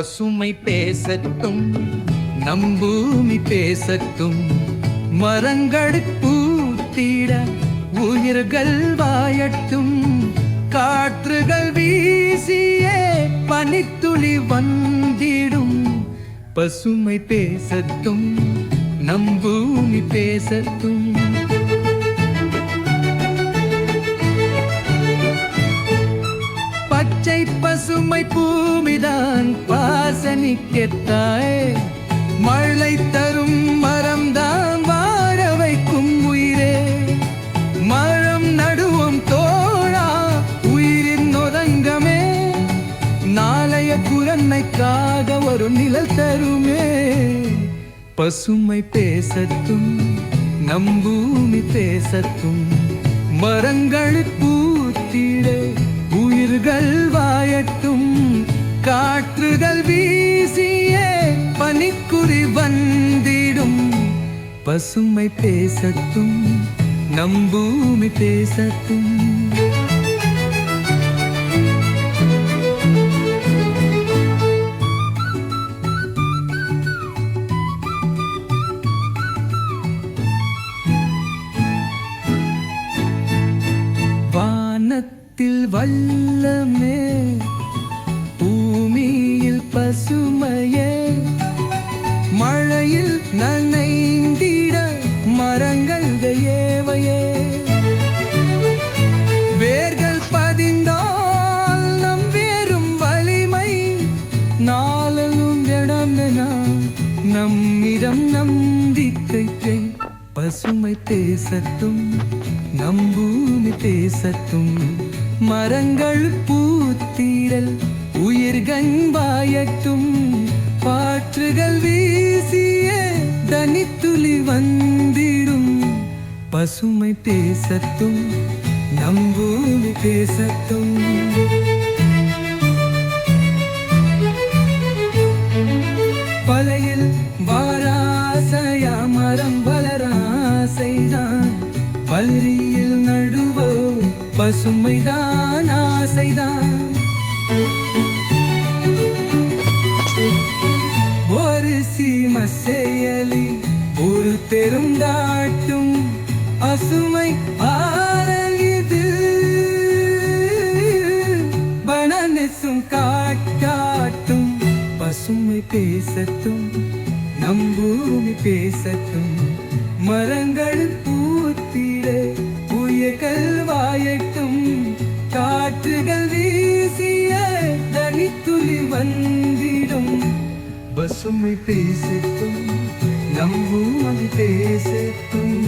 பசுமை பேசட்டும், நம் பூமி பேசட்டும், மரங்கள் பூத்திட உயிர்கள் வாயட்டும், காற்றுகள் வீசியே பனித்துளி வந்திடும். பசுமை பேசட்டும், நம் பூமி பேசட்டும். பச்சை பசுமை பூமிதான் வாசனிக்கத்தாய், மழை தரும் மரம்தான் வாழ வைக்கும் உயிரே. மரம் நடுவோம் தோழா, உயிரின் நொதங்கமே, நாளைய குரண்மைக்காக ஒரு நிழல் தருமே. பசுமை பேசட்டும், நம் பூமி பேசட்டும், மரங்கள் பூத்திட உயிர்கள் வாயட்டும், காற்றுகள் வீசியே பனிக்குறி வந்திடும். பசுமை பேசட்டும், நம் பூமி பேசட்டும். வானத்தில் வல்லமே, பூமியில் பசுமையே, மழையில் நனைந்திட மரங்கள் ஏவையே. வேர்கள் பதிந்தால் நம் வேறும் வலிமை, நாளும் இடமென நம்மிடம் நம்பிக்கை. பசுமை பேசட்டும், நம் பூமி பேசட்டும், மரங்கள் பூத்திரல் உயிர்கள் வாயட்டும், காற்றுகள் வீசிய தனித்துளி வந்திடும். பசுமை பேசட்டும், நம் பூமி பேசட்டும். பலையில் வாராசையா மரம் வளராசைதான், பல்ரியில் நடுவோ பசுமைதான் ஆசைதான். ஒரு சீம செயலி ஒரு பெருந்தாட்டும், பசுமை ஆரலிது பனனெசும் காட்டாட்டும். பசுமை பேசட்டும், நம் பூமி பேசட்டும், மரங்கள் பூத்திட உயிர்கள் வாயட்டும், காற்றுகள் வீசிய தனித்துளி வந்திடும். பசுமை பேசட்டும், நம் பூமி பேசட்டும்.